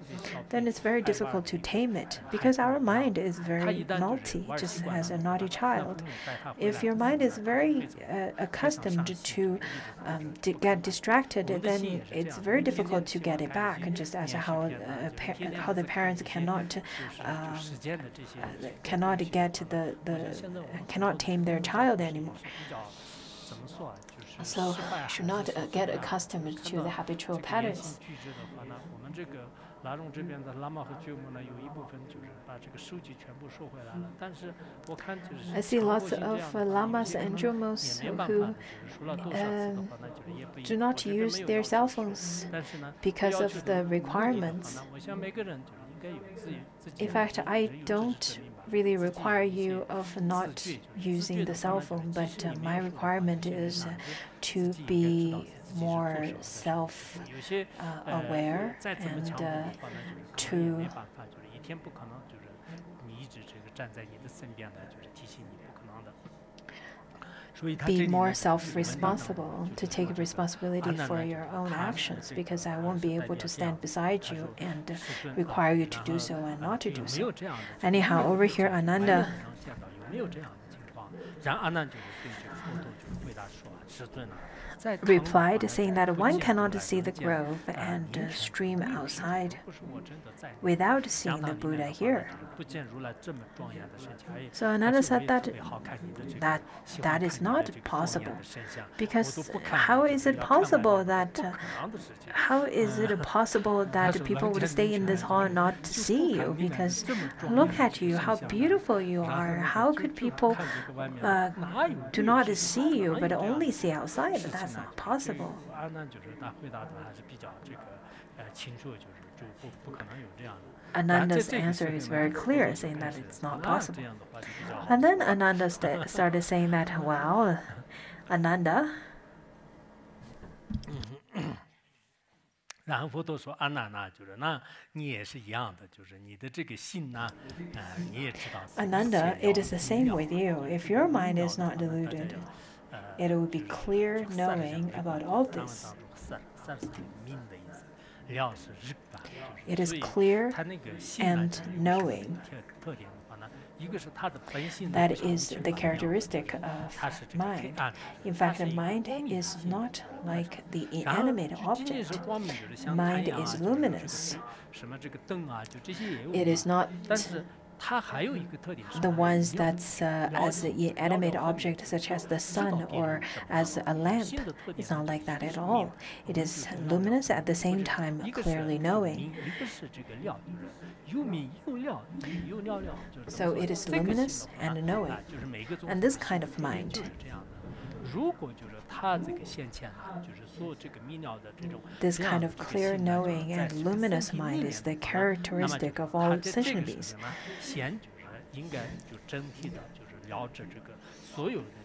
then it's very difficult to tame it, because our mind is very naughty, just as a naughty child. If your mind is very accustomed to get distracted, then it's very difficult to get it back, just as how the parents cannot cannot tame their child anymore. So should not get accustomed to the habitual patterns. I see lots of lamas and jumos who do not use their cell phones because of the requirements. In fact, I don't really require you of not using the cell phone, but my requirement is to be more self-aware and to be more self-responsible, to take responsibility for your own actions, because I won't be able to stand beside you and require you to do so and not to do so. Anyhow, over here, Ananda replied, saying that one cannot see the grove and stream outside without seeing the Buddha here. So Ananda said that is not possible, because how is it possible that people would stay in this hall and not see you? Because look at you, how beautiful you are. How could people do not see you but only see outside? That's not possible. Ananda's answer is very clear, saying that it's not possible. And then Ananda started saying that, well, Ananda, 然后佛陀说：“安娜呢，就是那你也是一样的，就是你的这个心呢，你也知道。” Ananda, it is the same with you. If your mind is not deluded, it will be clear knowing about all this. It is clear and knowing. That is the characteristic of mind. In fact, the mind is not like the inanimate object. Mind is luminous. It is not the ones that's as an inanimate object, such as the sun or as a lamp. It's not like that at all. It is luminous at the same time, clearly knowing. So it is luminous and knowing. And this kind of mind, this kind of clear knowing and luminous mind is the characteristic of all sentient beings.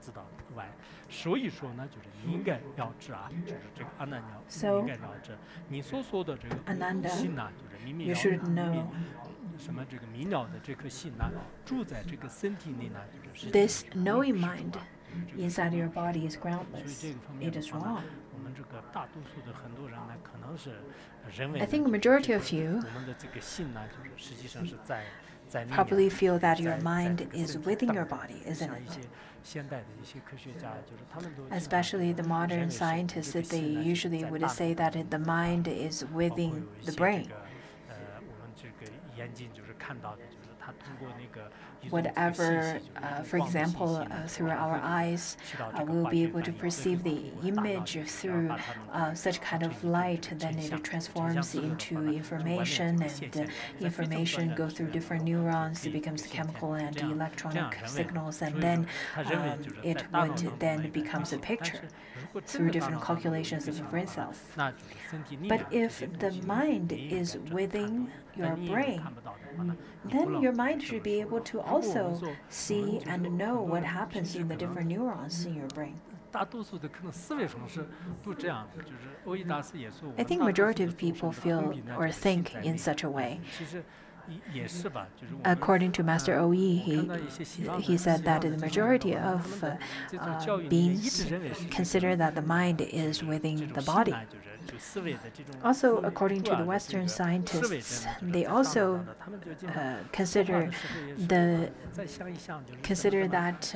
知道以外，所以说呢，就是你应该要知啊，就是这个阿难要 So 应该要知，你所说的这个 Ananda, 心呐，就是明明 you 了 should 明 know 什么这个明了的这颗心呐，住在这个身体内呢，就是实际 this 上是 knowing 是 mind 这个 inside your 是 body is 所以 groundless. 这个方面 It 的 is 话呢， wrong. 我们这个大多数的很多人呢，可能是认为 I 呢 think 就是 majority 这 of you 个我们的这个心呢，就是实际上是在里面 probably feel that 在 your 在 mind 这个 is 身体 within 当 your 中 body, 就 isn't 像一 it? 些现代的一些科学家，就是他们都经常 Especially the 认 modern 为是 scientists, 这个 that they 心呢，就是 usually 在 would 大 say 脑 that 当 the 中 mind is 包括 within 有一 the 些这 brain. 个我们这个眼睛就是看到的，就是它 whatever, for example, through our eyes, we'll be able to perceive the image through such kind of light. Then it transforms into information, and information goes through different neurons. It becomes chemical and electronic signals, and then it would then becomes a picture through different calculations of the brain cells. But if the mind is within your brain, then your mind should be able to also see and know what happens in the different neurons in your brain. I think majority of people feel or think in such a way. According to Master O.E., he said that the majority of beings consider that the mind is within the body. Also, according to the Western scientists, they also consider that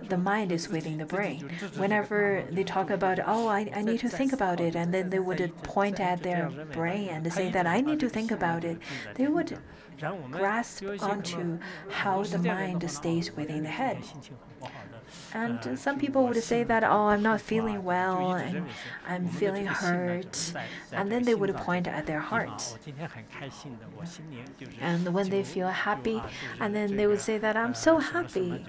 the mind is within the brain. Whenever they talk about, oh, I need to think about it, and then they would point at their brain and say that I need to think about it, they would grasp onto how the mind stays within the head. And some people would say that, oh, I'm not feeling well, and I'm feeling hurt. And then they would point at their heart. And when they feel happy, and then they would say that I'm so happy.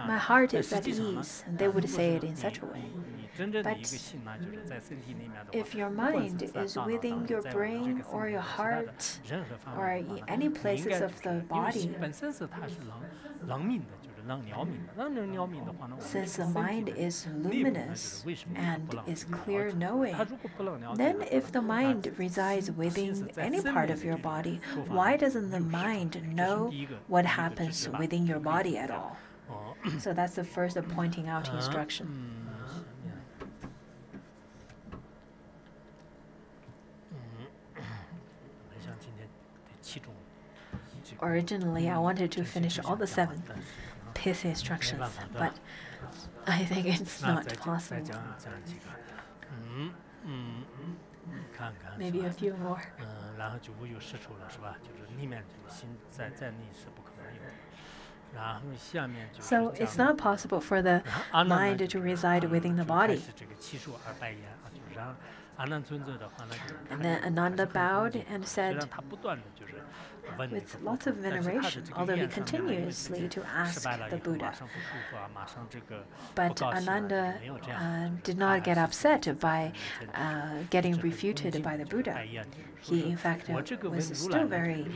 My heart is at ease. And they would say it in such a way. But if your mind is within your brain or your heart or in any places of the body, since the mind is luminous and is clear knowing, then if the mind resides within any part of your body, why doesn't the mind know what happens within your body at all? So that's the first pointing out instruction. Originally, I wanted to finish all the 7 pith instructions, but I think it's not possible. Maybe a few more. So it's not possible for the mind to reside within the body. And then Ananda bowed and said, with lots of veneration, although he continuously to ask the Buddha. But Ananda did not get upset by getting refuted by the Buddha. He, in fact, was still very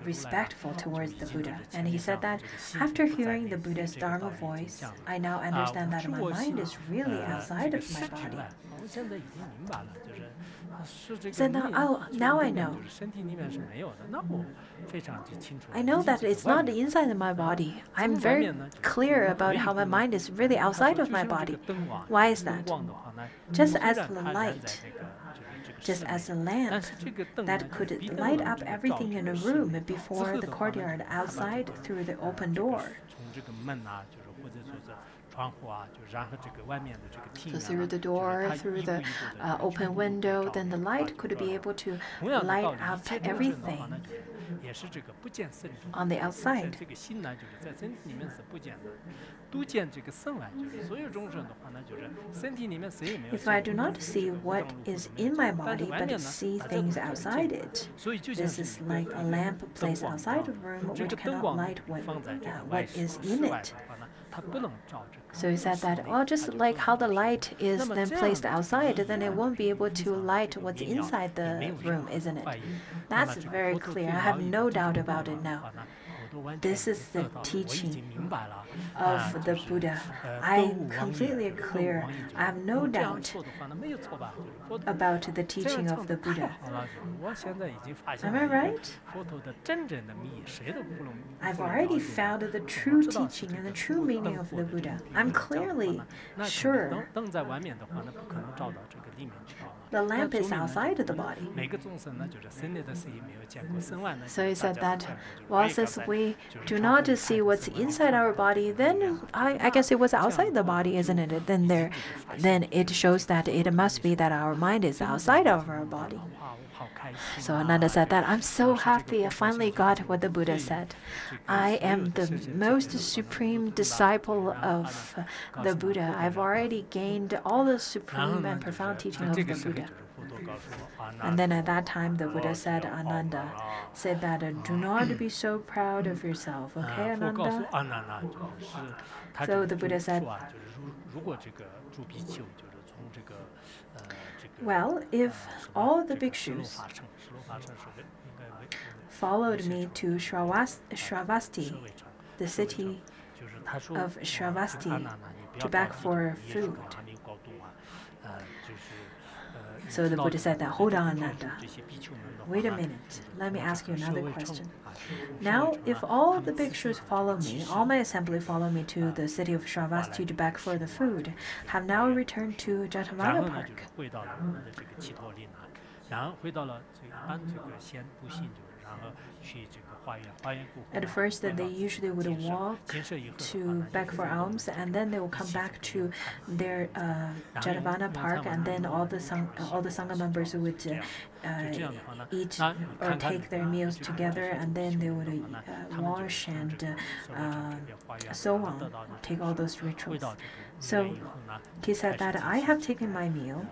respectful towards the Buddha. And he said that after hearing the Buddha's Dharma voice, I now understand that my mind is really outside of my body. So now I know. I know that it's not inside of my body. I'm very clear about how my mind is really outside of my body. Why is that? Just as the light, just as a lamp that could light up everything in a room before the courtyard outside through the open door. So through the door, through the open window, then the light could be able to light up everything on the outside. If I do not see what is in my body, but see things outside it, this is like a lamp placed outside a room which cannot light what is in it. So he said that, well, just like how the light is then placed outside, then it won't be able to light what's inside the room, isn't it? That's very clear. I have no doubt about it now. This is the teaching of the Buddha. I'm completely clear. I have no doubt about the teaching of the Buddha. Am I right? I've already found the true teaching and the true meaning of the Buddha. I'm clearly sure. The lamp is outside of the body. So he said that, well, since we do not see what's inside our body, then I guess it was outside the body, isn't it? Then it shows that it must be that our mind is outside of our body. So Ananda said that, I'm so happy I finally got what the Buddha said. I am the most supreme disciple of the Buddha. I've already gained all the supreme and profound teaching of the Buddha. And then at that time, the Buddha said, Ananda, said that, do not be so proud of yourself, okay, Ananda? So the Buddha said, well, if all the bhikshus followed me to Shravasti, the city of Shravasti, to beg for food. So the Buddha said that, hold on, Ananda. Wait a minute. Let me ask you another question. Now, if all the bhikshus follow me, all my assembly follow me to the city of Shravasti to beg for the food, have now returned to Jetavana Park. At first, they usually would walk to beg for alms, and then they will come back to their Jetavana Park, and then all the Sangha members would eat or take their meals together, and then they would wash and so on, take all those rituals. So he said that I have taken my meal.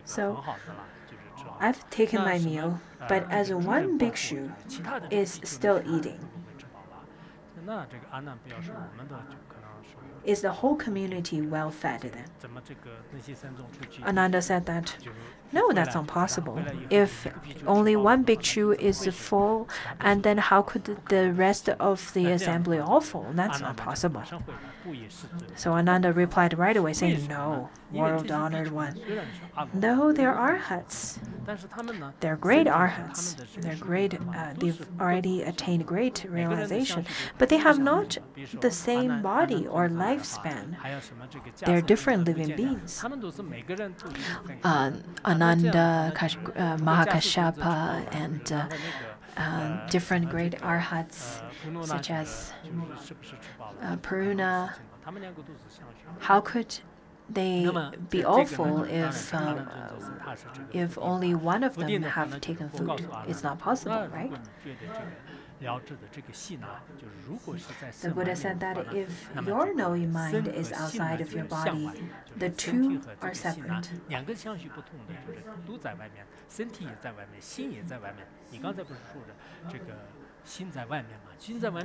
So I've taken my meal, but as one bhikshu is still eating. Is the whole community well fed then? Ananda said that, no, that's impossible. If only one bhikshu is full, and then how could the rest of the assembly all full? That's not possible. So Ananda replied right away, saying, no, world honored one. No, there are huts. They're great arhats. They're great. They've already attained great realization, but they have not the same body or lifespan. They're different living beings. Ananda, Mahakashyapa, and different great arhats, such as Puruna. How could they be all full if only one of them have taken food? It's not possible, right? The Buddha said that if your knowing mind is outside of your body, the two are separate.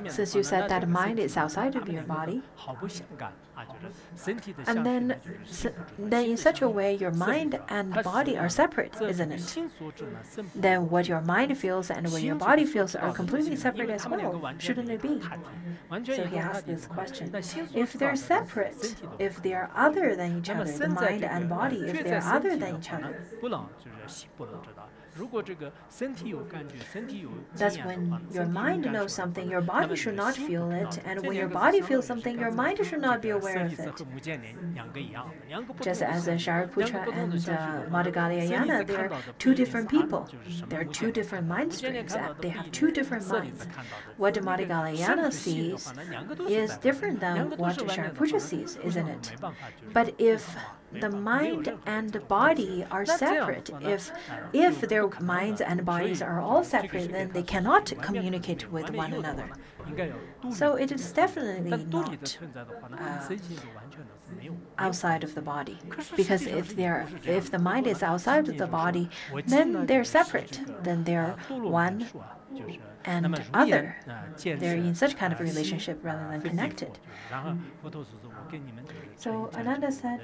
Since you said that mind is outside of your body, and then in such a way your mind and body are separate, isn't it? Then what your mind feels and what your body feels are completely separate as well, shouldn't it be? So he asked this question. If they're separate, if they are other than each other, the mind and body, if they are other than each other, that's when your mind knows something, your body should not feel it, and when your body feels something, your mind should not be aware of it. Just as Shariputra and Madhgalyayana, they are two different people. They are two different mind streams, and they have two different minds. What Madhgalyayana sees is different than what Shariputra sees, isn't it? But if the mind and the body are separate, if their minds and bodies are all separate, then they cannot communicate with one another. So it is definitely not outside of the body, because if the mind is outside of the body, then they're separate. Then they're one and other. They're in such kind of relationship rather than connected. So Ananda said,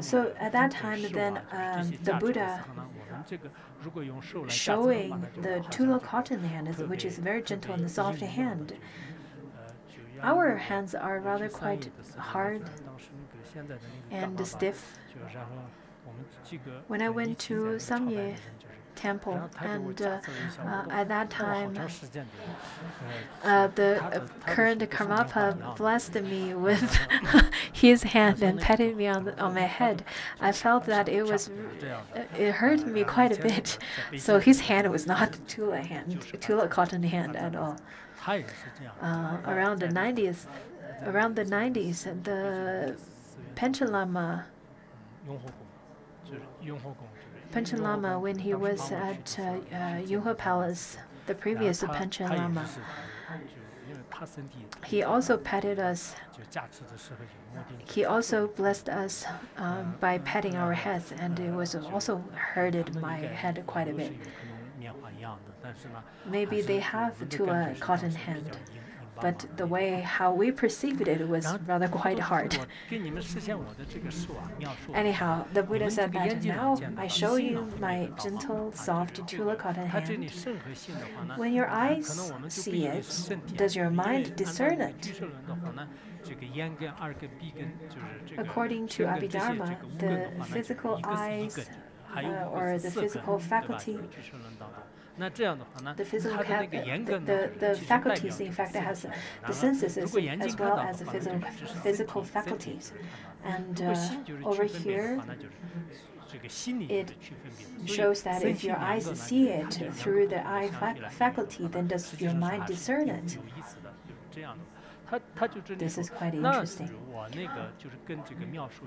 so at that time, then the Buddha showing the tula cotton hand, which is very gentle and soft hand. Our hands are rather quite hard and stiff. When I went to Samye temple, 他给我 and 加持了一下，我 at that 好 time, 长时间the current Karmapa blessed me with his hand and patted me on my head. I felt that it hurt me quite a bit. So his hand was not Tula cotton hand at all. 他也是这样。Around the 90s, the Panchen Lama, 雍和宫就是雍和宫。 Panchen Lama, when he was at Yunhe Palace, the previous Panchen Lama, he also patted us. He also blessed us by patting our heads, and it was also hurted my head quite a bit. Maybe they have a cotton hand, but the way how we perceived it was rather quite hard. Anyhow, the Buddha said that now I show you my gentle, soft Tula cotton hand. When your eyes see it, does your mind discern it? According to Abhidharma, the physical eyes or the physical faculty, the faculties, in fact, has the senses as well as the physical faculties. And over here, it shows that if your eyes see it through the eye faculty, then does your mind discern it? This is quite interesting.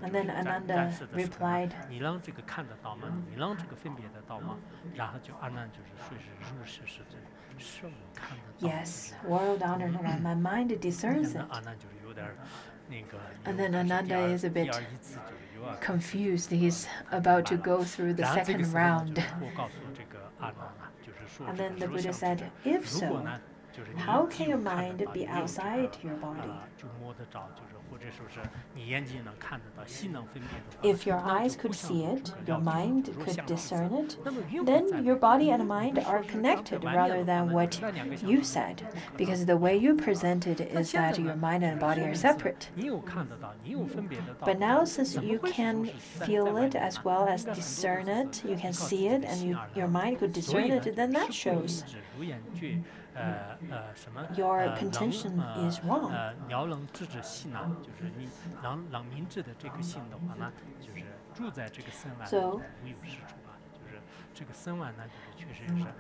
And then Ananda replied, yes, world honor, my mind discerns it. And then Ananda is a bit confused. He's about to go through the second round. And then the Buddha said, if so, how can your mind be outside your body? If your eyes could see it, your mind could discern it, then your body and mind are connected rather than what you said, because the way you presented is that your mind and body are separate. But now, since you can feel it as well as discern it, you can see it, and your mind could discern it, then that shows your contention is wrong. So,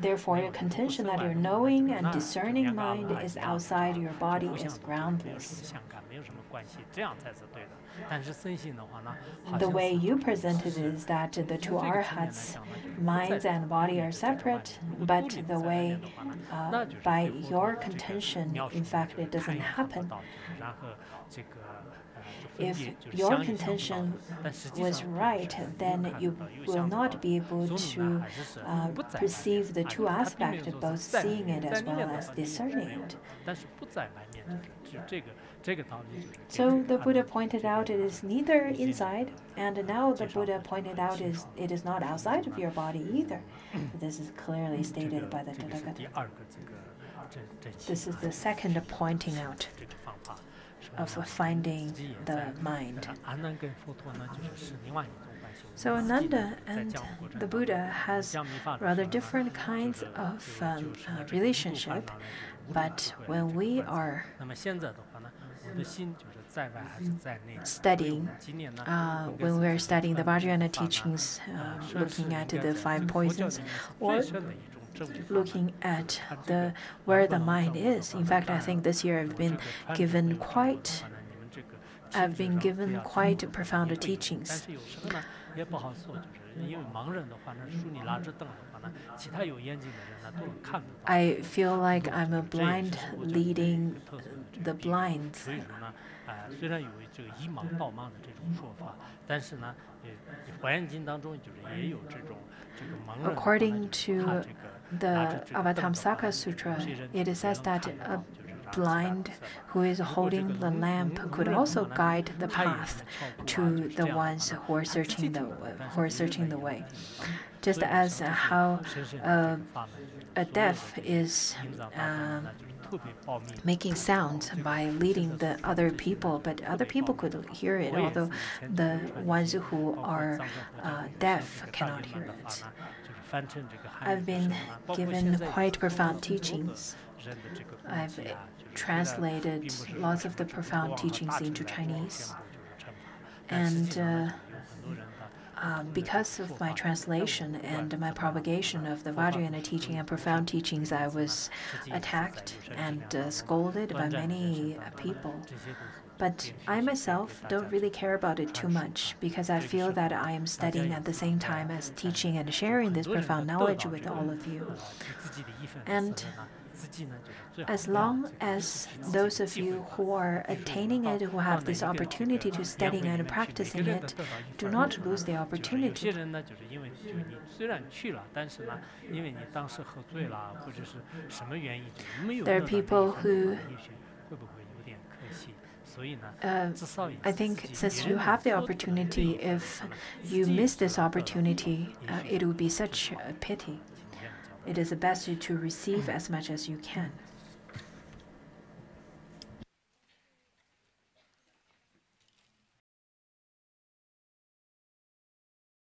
therefore, your contention that your knowing and discerning mind is outside your body is groundless. The way you presented it is that the two arhats, minds and body, are separate, but the way by your contention, in fact, it doesn't happen. If your contention was right, then you will not be able to perceive the two aspects, both seeing it as well as discerning it. So the Buddha pointed out it is neither inside, and now the Buddha pointed out it is not outside of your body either. This is clearly stated by the Tathagata. This is the second pointing out of finding the mind. So Ananda and the Buddha has rather different kinds of relationship, but when we are studying, when we are studying the Vajrayana teachings, looking at the 5 poisons, or looking at where the mind is. In fact, I think this year I've been given quite profound teachings. I feel like I'm a blind leading the blind. According to the Avatamsaka Sutra, it says that a blind who is holding the lamp could also guide the path to the ones who are searching the way. Just as how a deaf is making sounds by leading the other people, but other people could hear it, although the ones who are deaf cannot hear it. I've been given quite profound teachings. I've translated lots of the profound teachings into Chinese. And because of my translation and my propagation of the Vajrayana teaching and profound teachings, I was attacked and scolded by many people. But I myself don't really care about it too much, because I feel that I am studying at the same time as teaching and sharing this profound knowledge with all of you. And as long as those of you who are attaining it, who have this opportunity to studying and practicing it, do not lose the opportunity. There are people who I think since you have the opportunity, if you miss this opportunity, it would be such a pity. It is best to receive as much as you can.